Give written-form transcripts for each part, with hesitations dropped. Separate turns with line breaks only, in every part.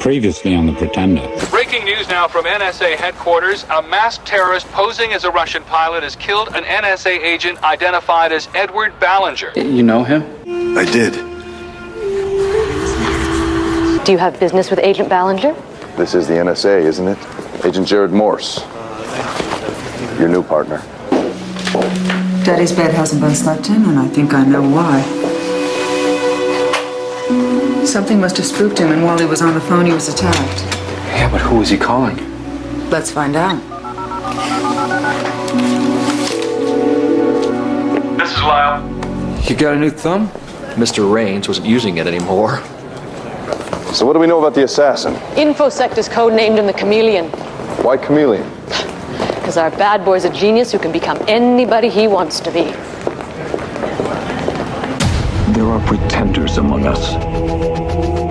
Previously on The Pretender.
Breaking news now from NSA headquarters. A masked terrorist posing as a Russian pilot has killed an NSA agent identified as Edward Ballinger.
You know him?
I did.
Do you have business with Agent Ballinger?
This is the NSA, isn't it? Agent Jared Morse. Your new partner.
Daddy's bed hasn't been slept in, and I think I know why. Something must have spooked him, and while he was on the phone, he was attacked.
Yeah, but who is he calling?
Let's find out.
This is Lyle.
You got a new thumb? Mr. Raines wasn't using it anymore.
So what do we know about the assassin?
InfoSec is codenamed him the Camaleon.
Why Camaleon?
Because our bad boy's a genius who can become anybody he wants to be.
There are pretenders among us.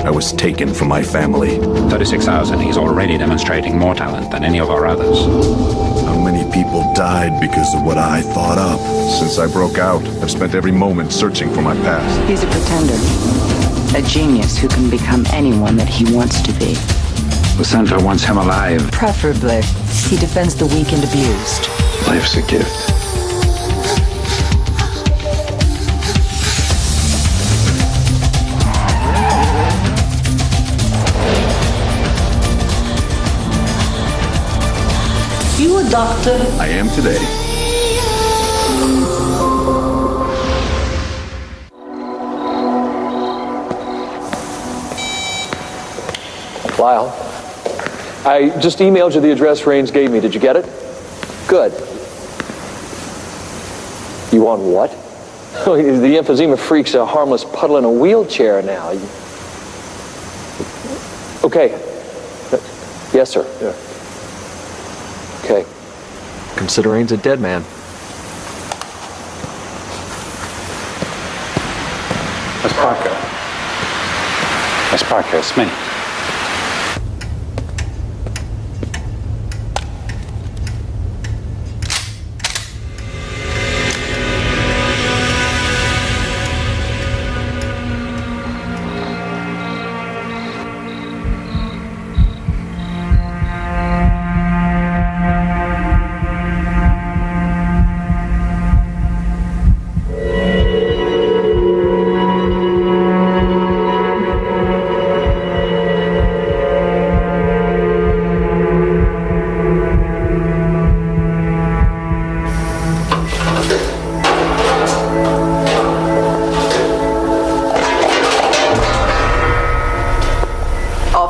I was taken from my family.
36 hours and he's already demonstrating more talent than any of our others.
How many people died because of what I thought up? Since I broke out, I've spent every moment searching for my past.
He's a pretender. A genius who can become anyone that he wants to be.
The center wants him alive.
Preferably. He defends the weak and abused.
Life's a gift.
You a doctor?
I am today.
Lyle, I just emailed you the address Raines gave me. Did you get it? Good. You want what? The emphysema freak's a harmless puddle in a wheelchair now. Okay. Yes, sir.
Yeah.
Okay. Consider Raines a dead man.
Miss Parker. Miss Parker, it's me.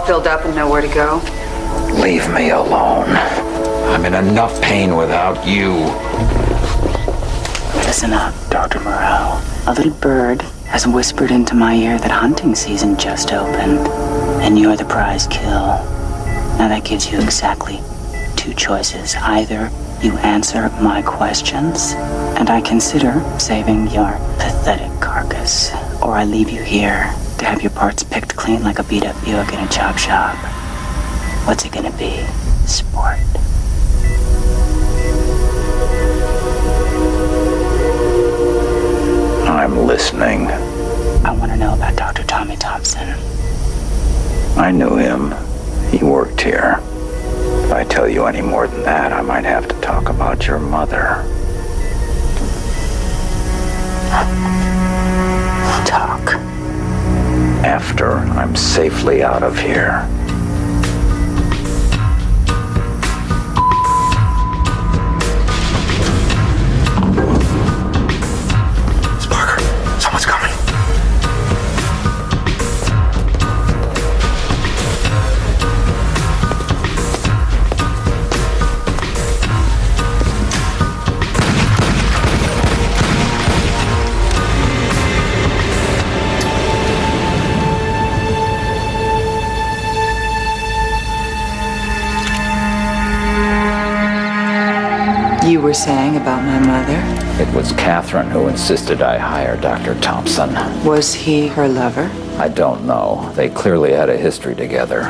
Filled up and nowhere to go.
Leave me alone. I'm in enough pain without you.
Listen up, Dr. Moreau. A little bird has whispered into my ear that hunting season just opened, and you're the prize kill. Now that gives you exactly two choices. Either you answer my questions, and I consider saving your pathetic carcass, or I leave you here to have your parts picked clean like a beat-up Buick in a chop shop. What's it gonna be, sport?
I'm listening.
I want to know about Dr. Tommy Thompson.
I knew him. He worked here. If I tell you any more than that, I might have to talk about your mother.
Talk.
After I'm safely out of here.
Parker, someone's coming.
You were saying about my mother?
It was Catherine who insisted I hire Dr. Thompson.
Was he her lover?
I don't know. They clearly had a history together.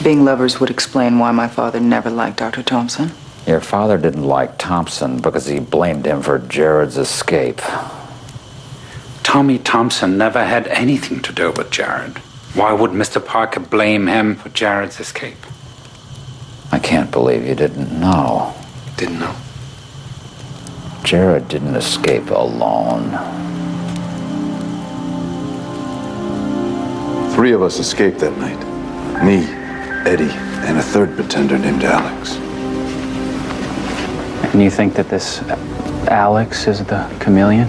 Being lovers would explain why my father never liked Dr. Thompson.
Your father didn't like Thompson because he blamed him for Jared's escape.
Tommy Thompson never had anything to do with Jared. Why would Mr. Parker blame him for Jared's escape?
I can't believe you didn't know.
Didn't know.
Jared didn't escape alone.
3 of us escaped that night. Me, Eddie, and a third pretender named Alex.
And you think that this Alex is the Camaleón?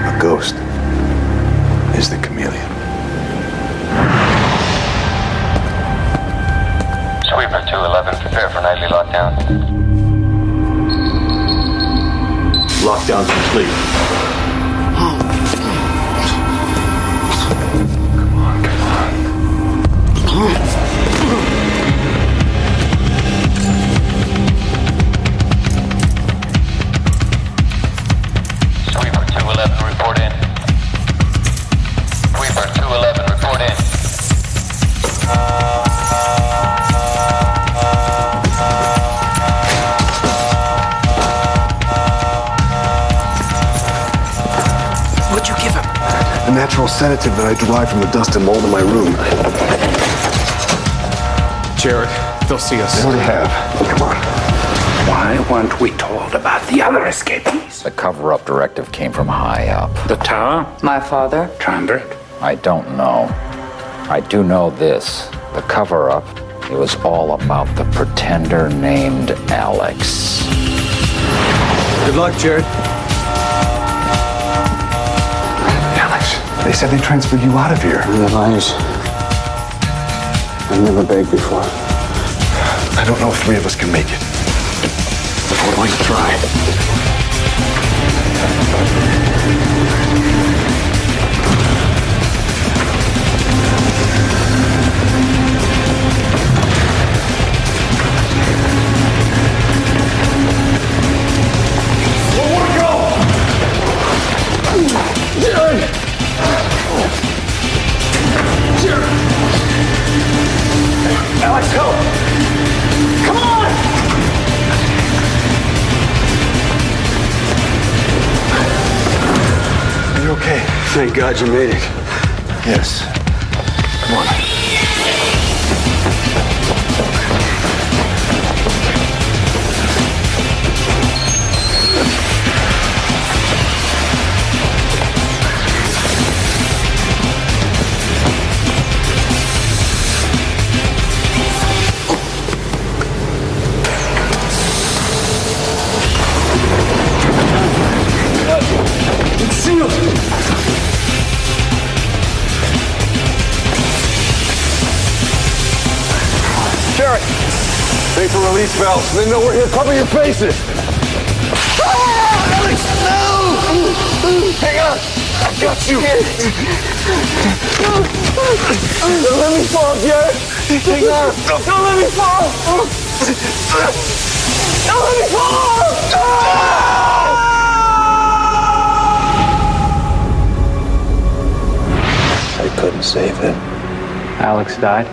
A ghost is the Camaleón.
Sweeper 211, prepare for nightly lockdown.
Lockdown complete.
Sweeper 211, report in. Sweeper 211, report in.
What'd you give him? A natural sedative that I derived from the dust and mold in my room.
Jared, they'll see us.
They already have. Come on.
Why weren't we told about the other escapees?
The cover-up directive came from high up.
The tower?
My father?
Triumvirate?
I don't know. I do know this. The cover-up, it was all about the pretender named Alex.
Good luck, Jared.
Alex, they said they transferred you out of here.
They're liars. I've never begged before.
I don't know if 3 of us can make it. But we're going to try.
Alex, help! Come on!
Are you okay?
Thank God you made it.
Yes. Come on.
It's sealed!
Jared! Make the release valves. They know we're here. Cover your faces. Ah! Alex, no! Hang on. I got you.
Don't let me fall, Jared! Hang on! Don't let me fall! Don't let me fall!
I couldn't save him.
Alex died?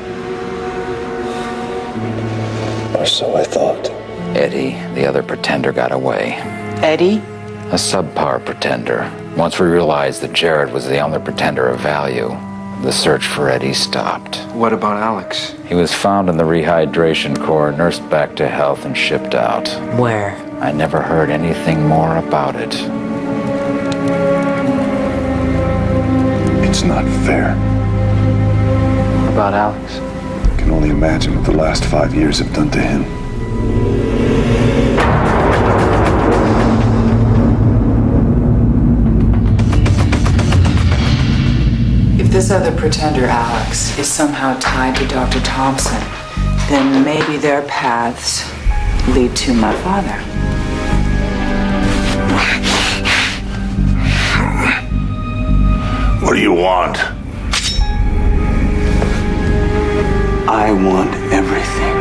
Or so I thought.
Eddie, the other pretender, got away.
Eddie?
A subpar pretender. Once we realized that Jared was the only pretender of value, the search for Eddie stopped.
What about Alex?
He was found in the rehydration core, nursed back to health, and shipped out.
Where?
I never heard anything more about it.
It's not fair.
What about Alex?
I can only imagine what the last 5 years have done to him.
If this other pretender, Alex, is somehow tied to Dr. Thompson, then maybe their paths lead to my father.
What do you want?
I want everything.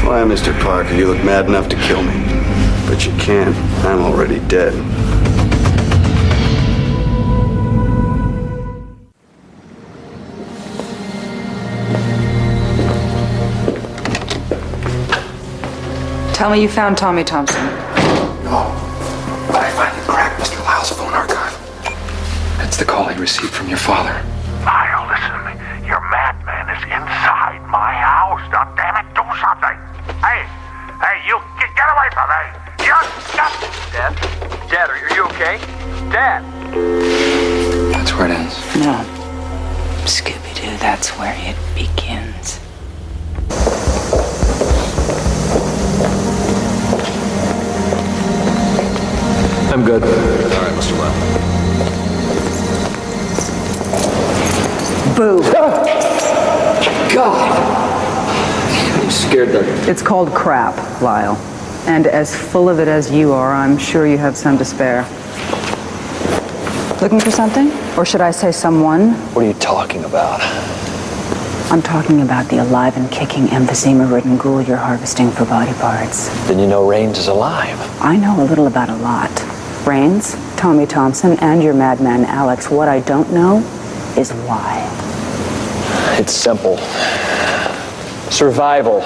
Why, Mr. Parker, you look mad enough to kill me. But you can't. I'm already dead.
Tell me you found Tommy Thompson.
Oh, I finally cracked Mr. Lyle's phone archive. That's the call he received from your father.
Lyle, listen to me. Your madman is inside my house. Now, damn it, do something. Hey, you get away from me.
Dad, are you okay? Dad!
That's where it ends.
No. Scooby-Doo, that's where it begins.
I'm good.
All right, Mr. Lyle.
Boo.
God! You scared the...
It's called crap, Lyle. And as full of it as you are, I'm sure you have some to spare. Looking for something? Or should I say someone?
What are you talking about?
I'm talking about the alive and kicking emphysema-ridden ghoul you're harvesting for body parts.
Then you know Raines is alive.
I know a little about a lot. Raines, Tommy Thompson, and your madman Alex. What I don't know is why.
It's simple. Survival.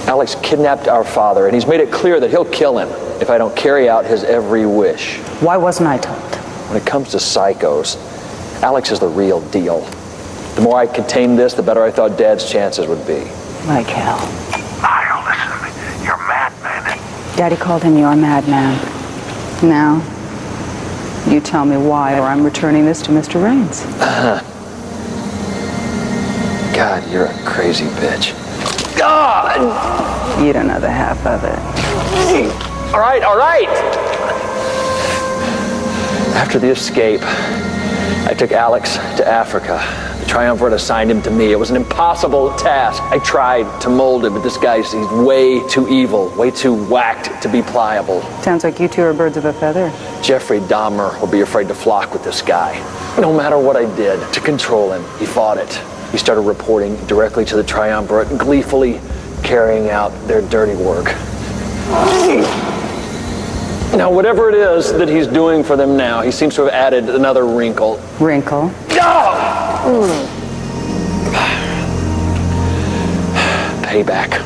Alex kidnapped our father, and he's made it clear that he'll kill him if I don't carry out his every wish.
Why wasn't I told?
When it comes to psychos, Alex is the real deal. The more I contained this, the better I thought Dad's chances would be.
Like hell.
Lyle, listen to me. You're madman.
Daddy called him your madman.
Now, you tell me why, or I'm returning this to Mr. Raines.
God, you're a crazy bitch. God!
You don't know the half of it.
All right. After the escape, I took Alex to Africa. The triumvirate assigned him to me. It was an impossible task. I tried to mold him, but this guy's he's way too evil, way too whacked to be pliable.
Sounds like you two are birds of a feather.
Jeffrey Dahmer will be afraid to flock with this guy. No matter what I did to control him, he fought it. He started reporting directly to the triumvirate, gleefully carrying out their dirty work. Now, whatever it is that he's doing for them now, he seems to have added another wrinkle.
Wrinkle?
Payback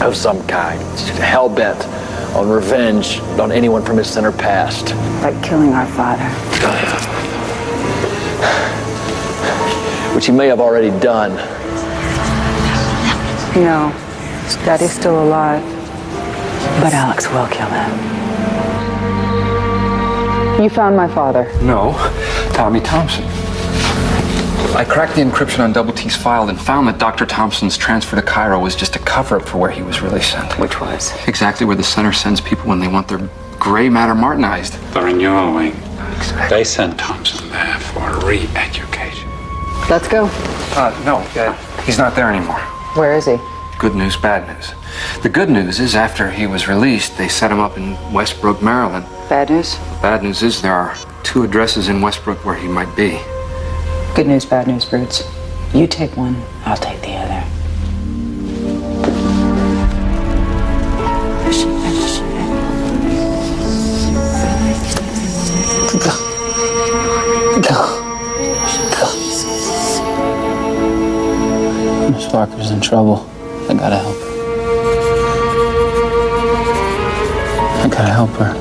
of some kind. Hell-bent on revenge on anyone from his sinner past.
Like killing our father.
Which he may have already done.
No, Daddy's still alive.
But Alex will kill him.
You found my father?
No, Tommy Thompson. I cracked the encryption on Double T's file and found that Dr. Thompson's transfer to Cairo was just a cover-up for where he was really sent.
Which was?
Exactly where the center sends people when they want their gray matter martinized.
They're in your wing. They sent Thompson there for re-education.
Let's go.
No, he's not there anymore.
Where is he?
Good news, bad news. The good news is after he was released, they set him up in Westbrook, Maryland.
Bad news?
The bad news is there are 2 addresses in Westbrook where he might be.
Good news, bad news, Brutes. You take one, I'll take the other.
Miss Parker's in trouble. I gotta help her. I gotta help her.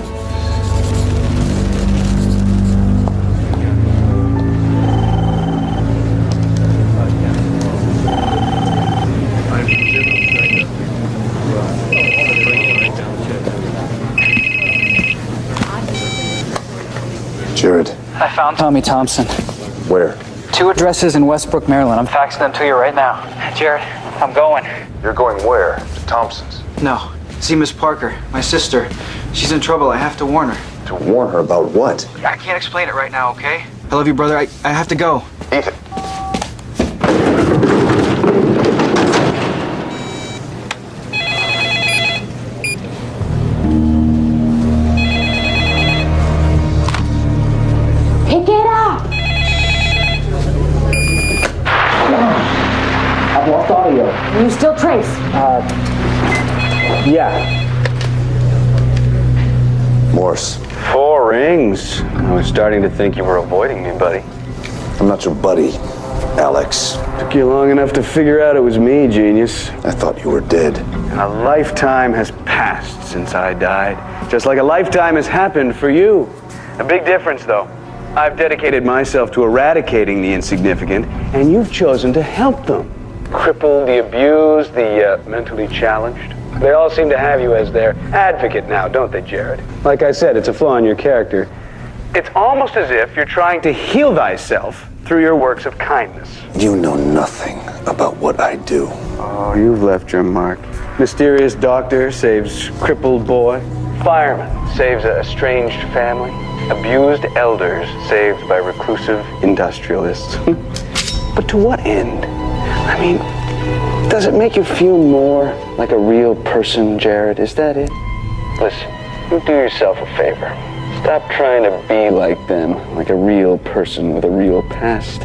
Jared.
I found Tommy Thompson.
Where?
2 addresses in Westbrook, Maryland. I'm faxing them to you right now. Jared, I'm going.
You're going where? To Thompson's.
No. See Miss Parker, my sister. She's in trouble. I have to warn her.
To warn her about what?
I can't explain it right now, okay? I love you, brother. I have to go.
Ethan.
Pick it up!
I've lost audio.
You still trace?
Yeah.
Morse.
4 rings. I was starting to think you were avoiding me, buddy.
I'm not your buddy. Alex.
Took you long enough to figure out it was me, genius.
I thought you were dead.
And a lifetime has passed since I died. Just like a lifetime has happened for you. A big difference, though. I've dedicated myself to eradicating the insignificant, and you've chosen to help them. Crippled, the abused, the mentally challenged. They all seem to have you as their advocate now, don't they, Jared? Like I said, it's a flaw in your character. It's almost as if you're trying to heal thyself through your works of kindness.
You know nothing about what I do.
Oh, you've left your mark. Mysterious doctor saves crippled boy. Fireman saves a estranged family. Abused elders saved by reclusive industrialists. But to what end? I mean, does it make you feel more like a real person, Jared? Is that it? Listen, you do yourself a favor. Stop trying to be like them, like a real person with a real past.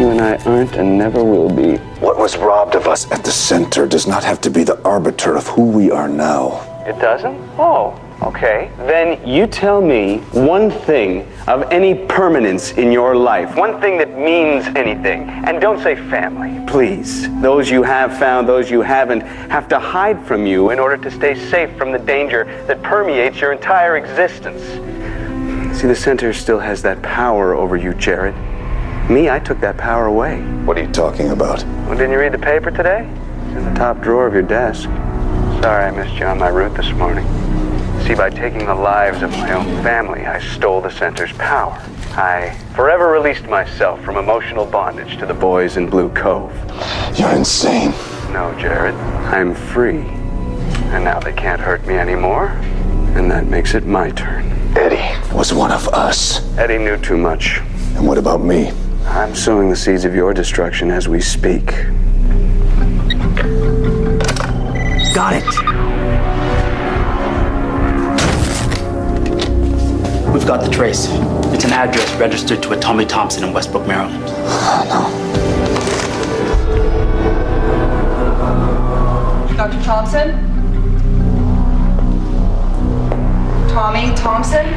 You and I aren't and never will be.
What was robbed of us at the center does not have to be the arbiter of who we are now.
It doesn't? Oh, okay. Then you tell me one thing of any permanence in your life. One thing that means anything. And don't say family, please. Those you have found, those you haven't, have to hide from you in order to stay safe from the danger that permeates your entire existence. See, the center still has that power over you, Jared. Me, I took that power away.
What are you talking about?
Well, didn't you read the paper today? It's in the top drawer of your desk. Sorry I missed you on my route this morning. See, by taking the lives of my own family, I stole the center's power. I forever released myself from emotional bondage to the boys in Blue Cove.
You're insane.
No, Jared. I'm free. And now they can't hurt me anymore. And that makes it my turn.
Eddie was one of us.
Eddie knew too much.
And what about me?
I'm sowing the seeds of your destruction as we speak.
Got it. We've got the trace. It's an address registered to a Tommy Thompson in Westbrook, Maryland.
Dr. Thompson? Tommy Thompson?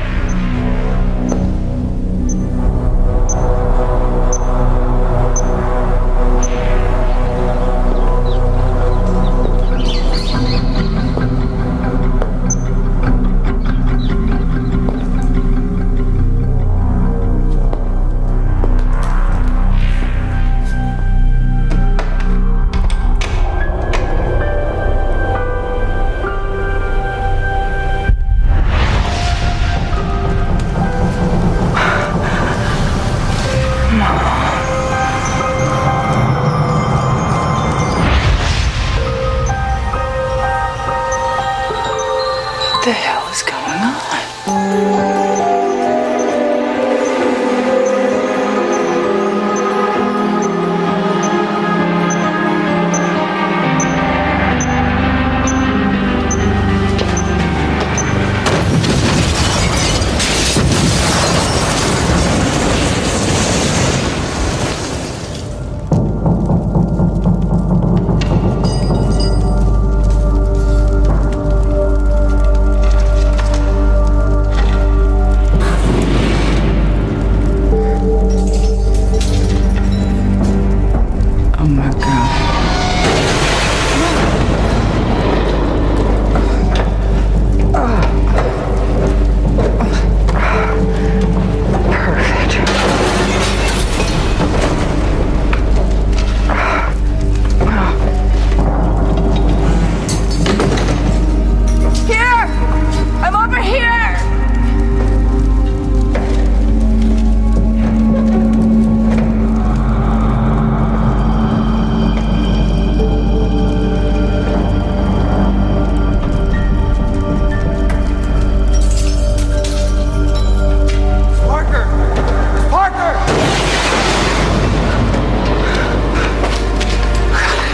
What the hell is going on?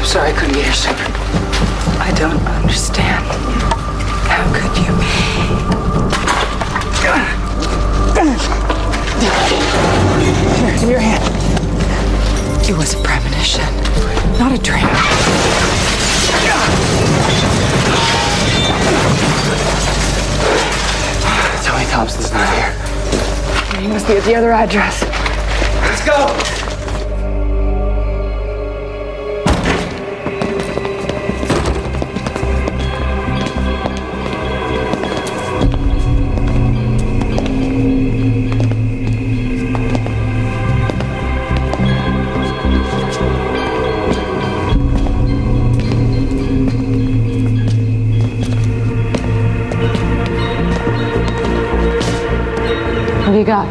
Sorry I couldn't get here sooner. I don't understand. How could you? Here, give me your hand. It was a premonition, not a dream.
Tommy Thompson's not here.
He must be at the other address.
Let's go!
got?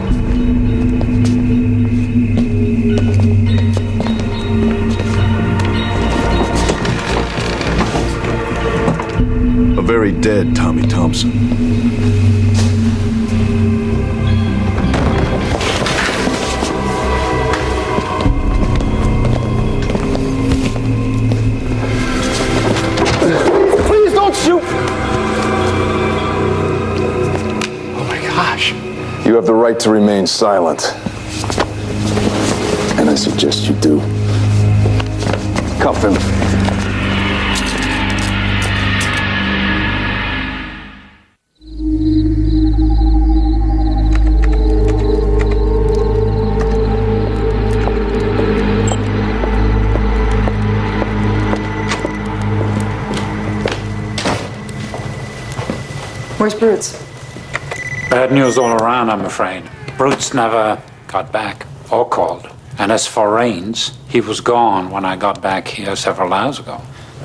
A very dead Tommy Thompson.
Please don't shoot!
Oh my gosh. You have the right to remain silent. And I suggest you do. Cuff him.
Where's Brutes?
Bad news all around, I'm afraid. Brutes never got back or called. And as for Rains, he was gone when I got back here several hours ago.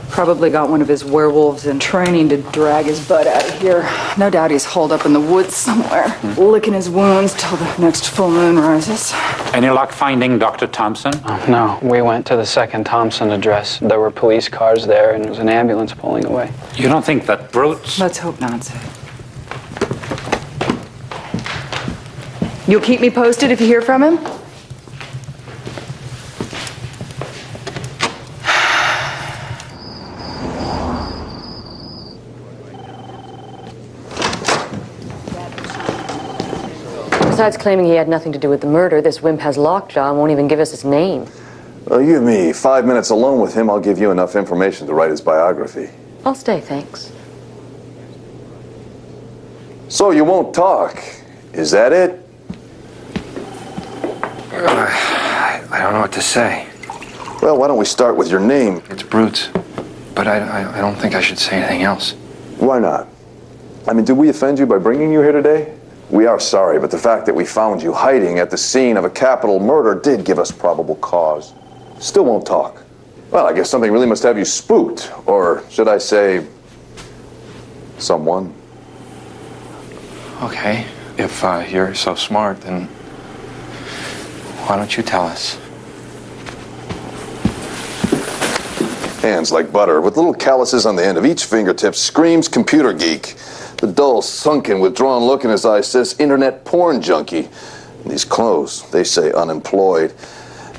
Probably got one of his werewolves in training to drag his butt out of here. No doubt he's holed up in the woods somewhere, licking his wounds till the next full moon rises.
Any luck finding Dr. Thompson?
Oh, no, we went to the second Thompson address. There were police cars there, and there was an ambulance pulling away.
You don't think that Brutes...
Let's hope not, Sid. You'll keep me posted if you hear from him?
Besides claiming he had nothing to do with the murder, this wimp has lockjaw and won't even give us his name.
Well, you and me, 5 minutes alone with him, I'll give you enough information to write his biography.
I'll stay, thanks.
So you won't talk. Is that it?
I don't know what to say.
Well, why don't we start with your name?
It's Brutes. But I don't think I should say anything else.
Why not? I mean, did we offend you by bringing you here today? We are sorry, but the fact that we found you hiding at the scene of a capital murder did give us probable cause. Still won't talk. Well, I guess something really must have you spooked. Or should I say, someone.
Okay, if you're so smart, then why don't you tell us?
Hands like butter, with little calluses on the end of each fingertip, screams computer geek. The dull, sunken, withdrawn look in his eyes says internet porn junkie. And these clothes, they say unemployed.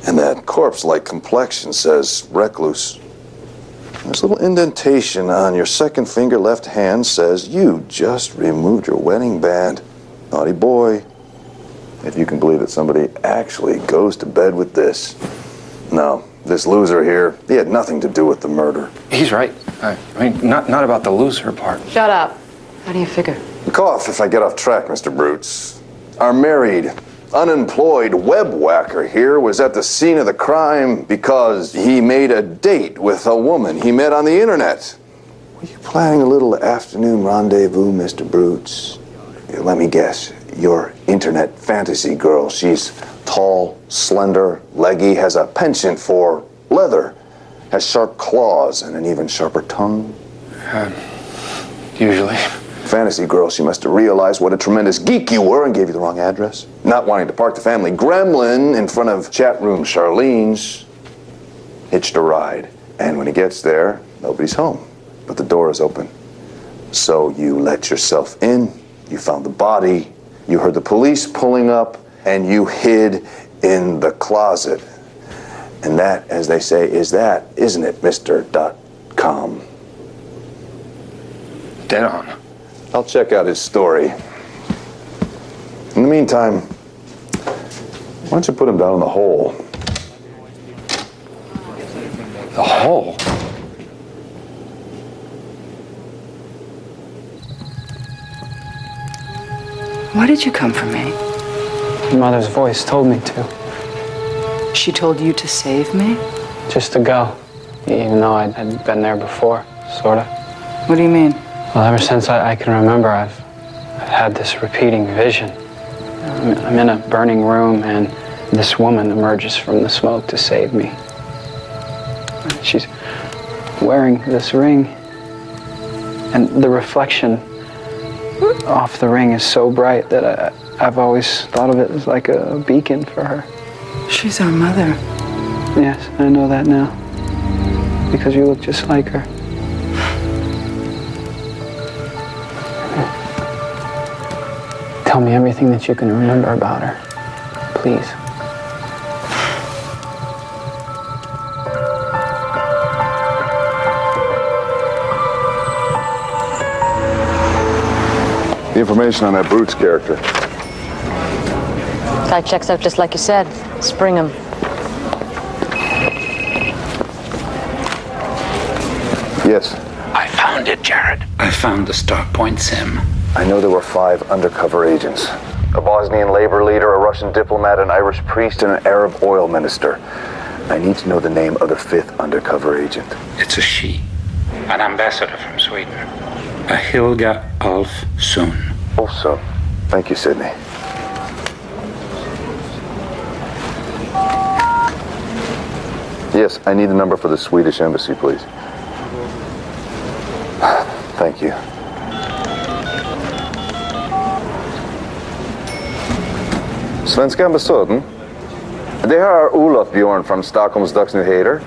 And that corpse-like complexion says recluse. And this little indentation on your second finger left hand says you just removed your wedding band. Naughty boy. If you can believe that somebody actually goes to bed with this. No, this loser here, he had nothing to do with the murder.
He's right. I mean, not about the loser part.
Shut up. How do you figure?
Cough if I get off track, Mr. Brutes. Our married, unemployed web whacker here was at the scene of the crime because he made a date with a woman he met on the internet. Were you planning a little afternoon rendezvous, Mr. Brutes? Let me guess. Your internet fantasy girl. She's tall, slender, leggy, has a penchant for leather, has sharp claws and an even sharper tongue.
Usually.
Fantasy girl, she must have realized what a tremendous geek you were and gave you the wrong address. Not wanting to park the family gremlin in front of chat room Charlene's, hitched a ride. And when he gets there, nobody's home, but the door is open. So you let yourself in, you found the body, you heard the police pulling up, and you hid in the closet. And that, as they say, is that, isn't it, Mr. .com?
Dead on.
I'll check out his story. In the meantime, why don't you put him down in the hole?
The hole?
Why did you come for me?
Mother's voice told me to.
She told you to save me?
Just to go, even though I'd been there before, sort of.
What do you mean?
Well, ever since I can remember, I've had this repeating vision. I'm in a burning room, and this woman emerges from the smoke to save me. She's wearing this ring, and the reflection off the ring is so bright that I've always thought of it as like a beacon for her.
She's our mother.
Yes, I know that now. Because you look just like her. Tell me everything that you can remember about her, please.
The information on that Brute's character.
Guy checks out just like you said. Spring him.
Yes.
I found it, Jared. I found the start point sim.
I know there were 5 undercover agents. A Bosnian labor leader, a Russian diplomat, an Irish priest, and an Arab oil minister. I need to know the name of the 5th undercover agent.
It's a she. An ambassador from Sweden. A Hilga Alf Sun.
Also, thank you, Sidney. Yes, I need the number for the Swedish embassy, please. Thank you. Svenska ambassaden? Det här är Olof Björn från Stockholms Dagsnyheter.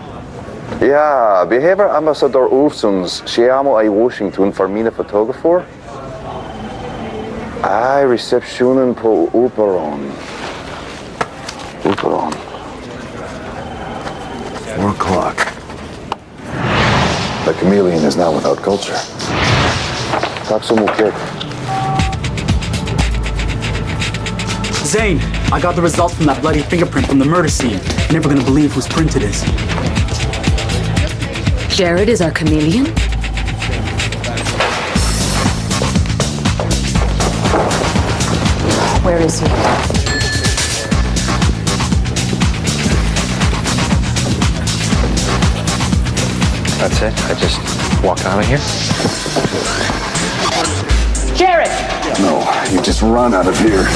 Ja, behöver ambassadör Olssons Chiamo i Washington för mina fotografer? Receptionen på Operan. 4 o'clock. The Camaleón is now without culture. Tack så mycket.
Zane, I got the results from that bloody fingerprint from the murder scene. You're never gonna believe whose print it is.
Jared is our chameleon? Where is he?
That's it? I just walk out of here?
Jared!
No, you just run out of here.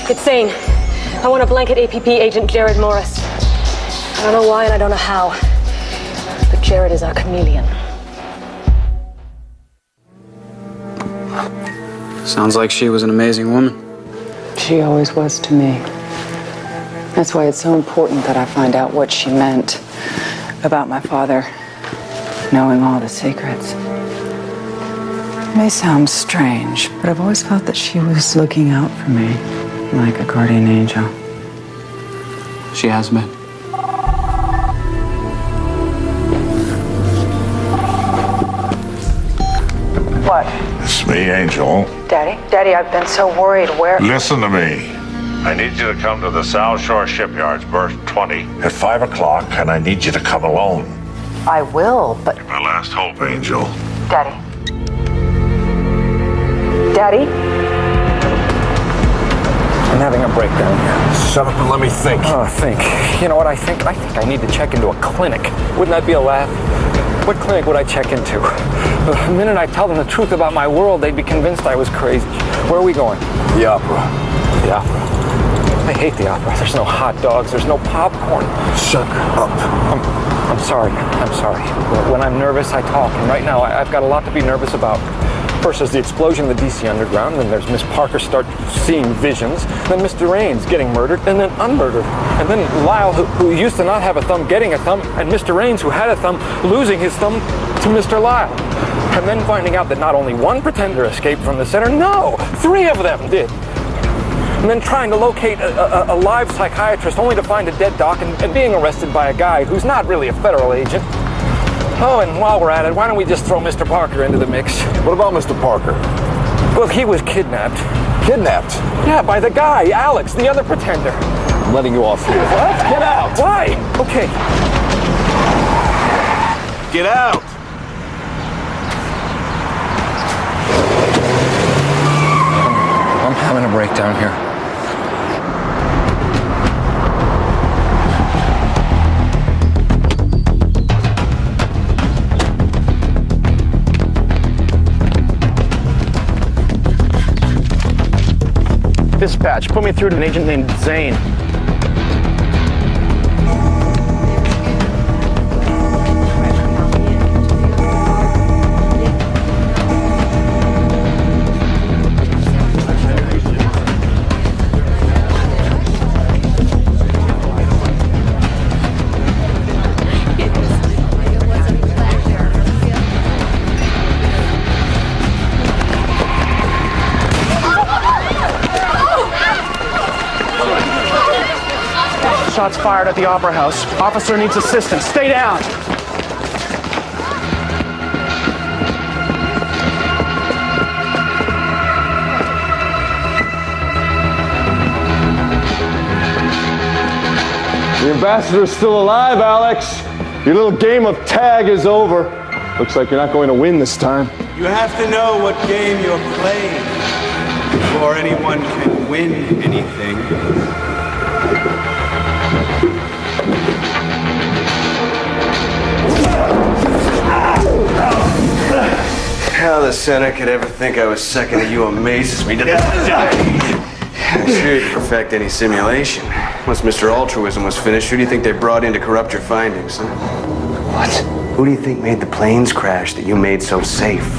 It's Zane. I want to blanket APP agent Jared Morris. I don't know why and I don't know how. But Jared is our chameleon.
Sounds like she was an amazing woman.
She always was to me. That's why it's so important that I find out what she meant about my father knowing all the secrets. It may sound strange, but I've always felt that she was looking out for me like a guardian angel.
She has been.
What?
It's me, Angel.
Daddy? Daddy, I've been so worried. Where?
Listen to me. I need you to come to the South Shore Shipyards, berth 20, at 5 o'clock, and I need you to come alone.
I will, but...
My last hope, Angel.
Daddy? Daddy?
I'm having a breakdown here.
Shut up and let me think.
Oh, think. You know what I think? I think I need to check into a clinic. Wouldn't that be a laugh? What clinic would I check into? The minute I tell them the truth about my world, they'd be convinced I was crazy. Where are we going?
The opera.
The opera. I hate the opera. There's no hot dogs. There's no popcorn.
Shut up.
I'm sorry. I'm sorry. When I'm nervous, I talk. And right now, I've got a lot to be nervous about. First, there's the explosion in the DC Underground. Then there's Miss Parker start seeing visions. Then Mr. Raines getting murdered and then unmurdered. And then Lyle, who used to not have a thumb, getting a thumb. And Mr. Raines, who had a thumb, losing his thumb to Mr. Lyle. And then finding out that not only one pretender escaped from the center, no, 3 of them did. And then trying to locate a live psychiatrist only to find a dead doc and being arrested by a guy who's not really a federal agent. Oh, and while we're at it, why don't we just throw Mr. Parker into the mix?
What about Mr. Parker?
Well, he was kidnapped.
Kidnapped?
Yeah, by the guy, Alex, the other pretender.
I'm letting you off here.
What? Get out. Why? Okay.
Get out!
I'm having a breakdown here.
Dispatch. Put me through to an agent named Zane. Shots fired at the Opera House. Officer needs assistance. Stay down.
The ambassador's still alive, Alex. Your little game of tag is over. Looks like you're not going to win this time.
You have to know what game you're playing before anyone can win anything.
How the Senate could ever think I was second to you amazes me to this day. I'm sure you'd perfect any simulation. Once Mr. Altruism was finished, who do you think they brought in to corrupt your findings? Huh? What? Who do you think made the planes crash that you made so safe?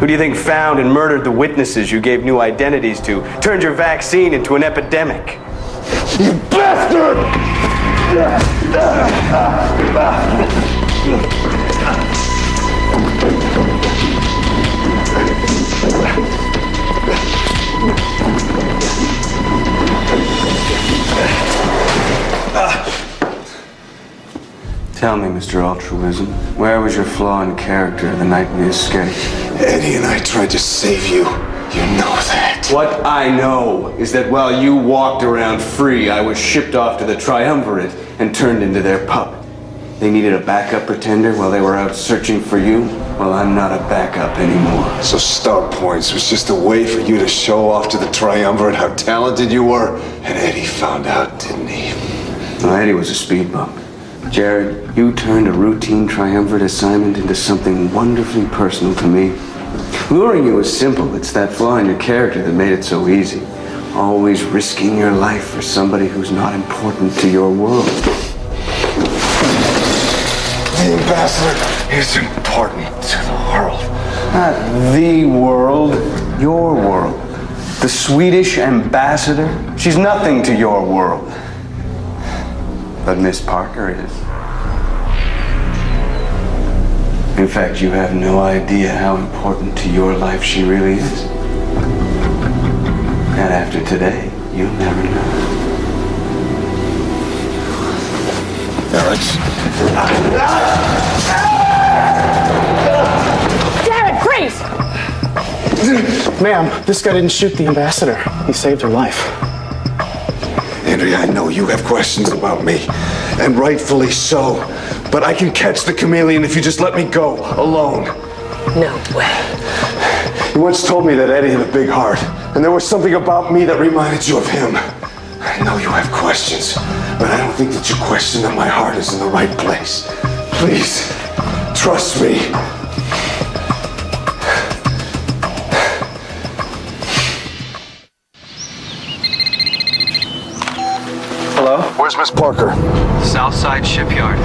Who do you think found and murdered the witnesses you gave new identities to? Turned your vaccine into an epidemic?
You bastard!
Tell me, Mr. Altruism, where was your flaw in character the night we escaped?
Eddie and I tried to save you. You know that.
What I know is that while you walked around free, I was shipped off to the Triumvirate and turned into their puppet. They needed a backup pretender while they were out searching for you. Well, I'm not a backup anymore.
So Star Points was just a way for you to show off to the Triumvirate how talented you were? And Eddie found out, didn't he?
Well, Eddie was a speed bump. Jared, you turned a routine Triumvirate assignment into something wonderfully personal to me. Luring you was simple. It's that flaw in your character that made it so easy. Always risking your life for somebody who's not important to your world.
The ambassador is important to the world.
Not the world, your world. The Swedish ambassador, she's nothing to your world. But Miss Parker is. In fact, you have no idea how important to your life she really is. And after today, you'll never know.
Alex.
Jared, freeze!
Ma'am, this guy didn't shoot the ambassador. He saved her life.
Andrea, I know you have questions about me, and rightfully so. But I can catch the chameleon if you just let me go, alone.
No way.
You once told me that Eddie had a big heart, and there was something about me that reminded you of him. I know you have questions, but I don't think that you question that my heart is in the right place. Please, trust me.
Hello?
Where's Miss Parker?
Southside Shipyard.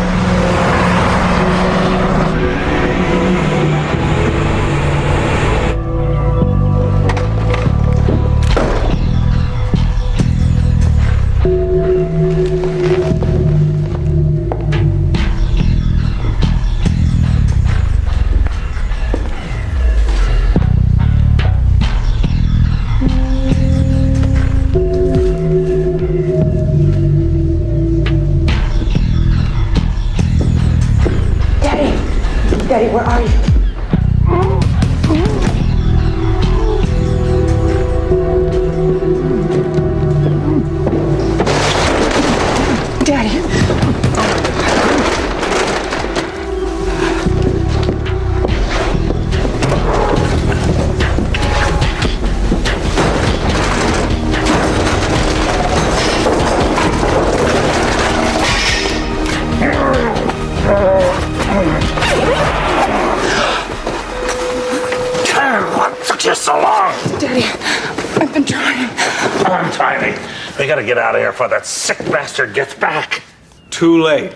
gotta get out of here before that sick bastard gets back.
Too late.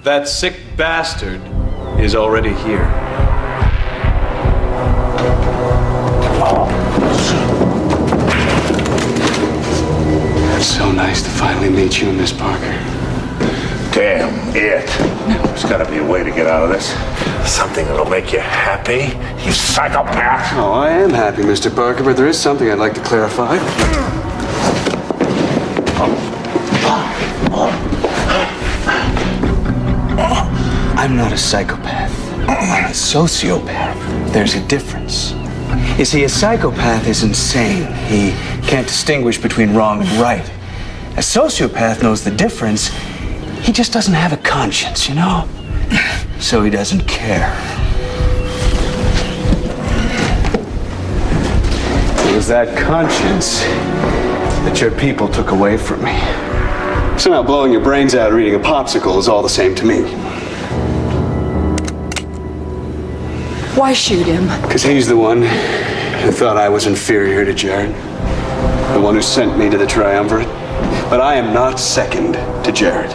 That sick bastard is already here.
It's so nice to finally meet you, Miss Parker.
Damn it. There's gotta be a way to get out of this. Something that'll make you happy, you psychopath.
Oh, I am happy, Mr. Parker, but there is something I'd like to clarify. I'm not a psychopath. I'm a sociopath. There's a difference. You see, a psychopath is insane. He can't distinguish between wrong and right. A sociopath knows the difference. He just doesn't have a conscience, you know? So he doesn't care. It was that conscience that your people took away from me. Somehow blowing your brains out reading a popsicle is all the same to me.
Why shoot him?
Because he's the one who thought I was inferior to Jared. The one who sent me to the Triumvirate. But I am not second to Jared.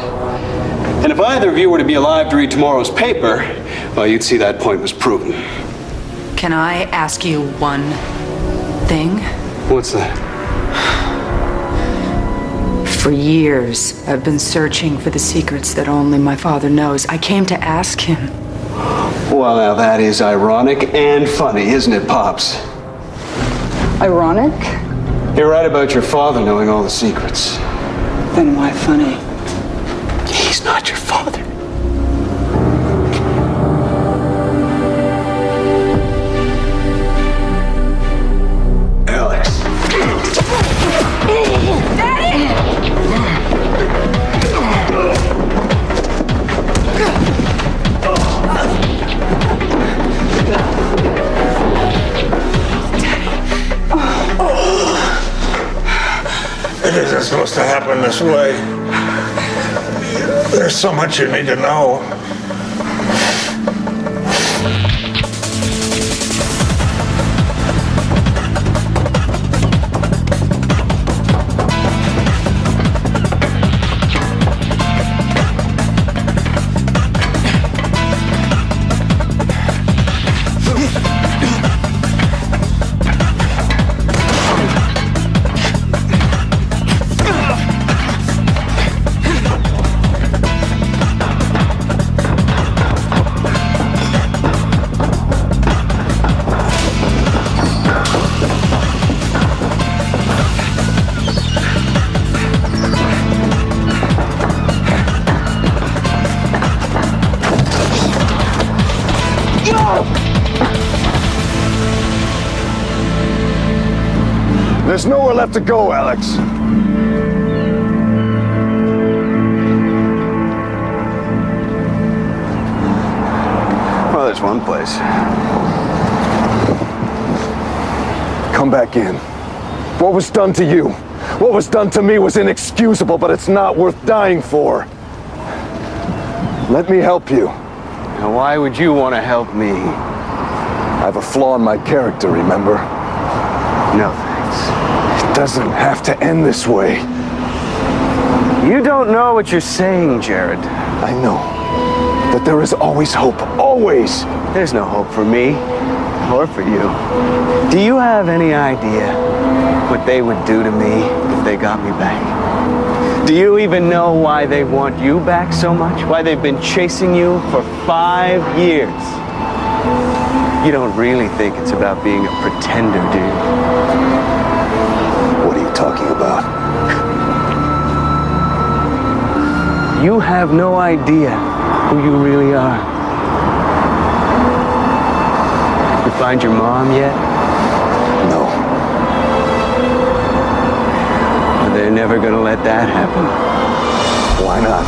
And if either of you were to be alive to read tomorrow's paper, well, you'd see that point was proven.
Can I ask you one thing?
What's that?
For years, I've been searching for the secrets that only my father knows. I came to ask him.
Well, now that is ironic and funny, isn't it, Pops?
Ironic?
You're right about your father knowing all the secrets.
Then why funny?
He's not your father. Alex.
It isn't supposed to happen this way. There's so much you need to know.
There's nowhere left to go, Alex.
Well, there's one place.
Come back in. What was done to you, what was done to me was inexcusable, but it's not worth dying for. Let me help you.
Now, why would you want to help me?
I have a flaw in my character, remember?
No, thanks.
It doesn't have to end this way.
You don't know what you're saying, Jared.
I know that there is always hope, always.
There's no hope for me, or for you. Do you have any idea what they would do to me if they got me back? Do you even know why they want you back so much? Why they've been chasing you for 5 years? You don't really think it's about being a pretender, do you?
What are you talking about?
You have no idea who you really are. You find your mom yet?
No.
Well, they're never gonna let that happen.
Why not?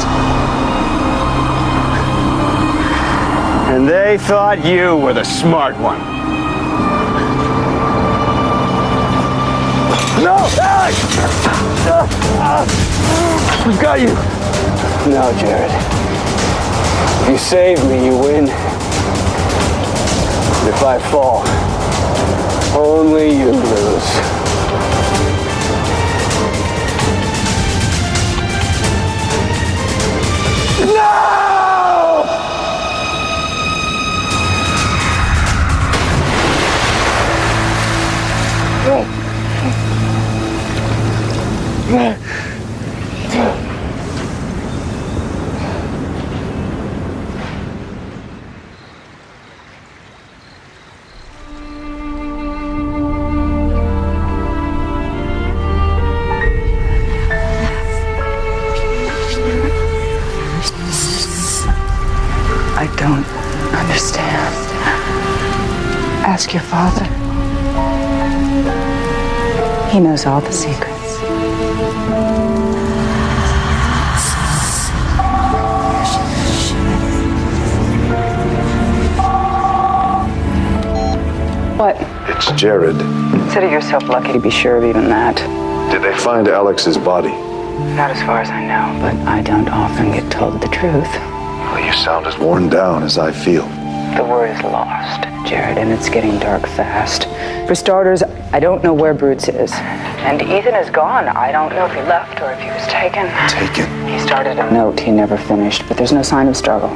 And they thought you were the smart one.
No, Alex! We've got you.
No, Jared. If you save me, you win. And if I fall, only you lose.
I don't understand. Ask your father. He knows all the secrets. What?
It's Jared.
Consider yourself lucky to be sure of even that.
Did they find Alex's body?
Not as far as I know, but I don't often get told the truth.
Well, you sound as worn down as I feel.
The word is lost, Jared, and it's getting dark fast. For starters, I don't know where Brutes is. And Ethan is gone. I don't know if he left or if he was taken.
Taken?
He started a note he never finished, but there's no sign of struggle.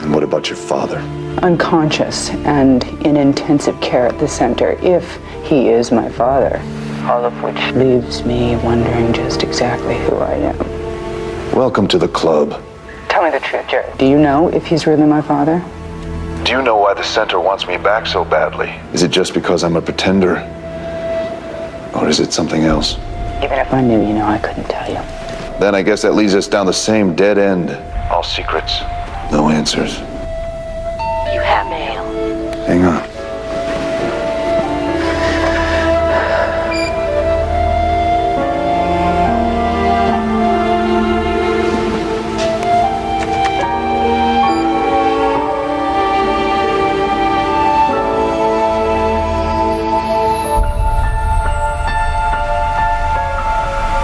And what about your father?
Unconscious and in intensive care at the center, if he is my father. All of which leaves me wondering just exactly who I am.
Welcome to the club.
Tell me the truth, Jared. Do you know if he's really my father?
Do you know why the center wants me back so badly? Is it just because I'm a pretender? Or is it something else?
Even if I knew, I couldn't tell you.
Then I guess that leads us down the same dead end. All secrets, no answers.
You have mail.
Hang on.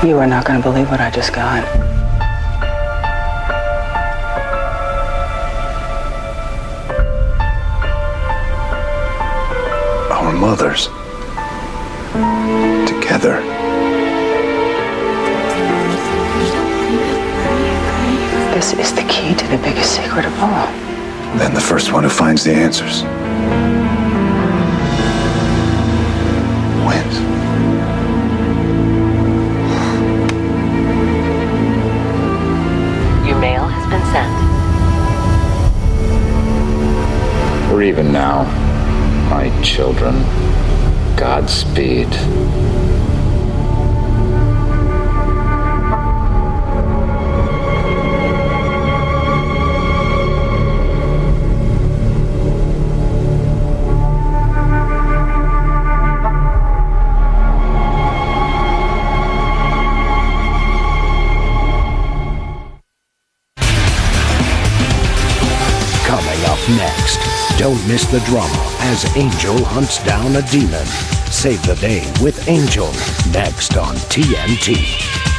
You are not going to believe what I just got.
Our mothers. Together.
This is the key to the biggest secret of all.
Then the first one who finds the answers wins.
Your mail has been sent.
Or even now, my children, Godspeed.
Next, don't miss the drama as Angel hunts down a demon. Save the day with Angel, next on TNT.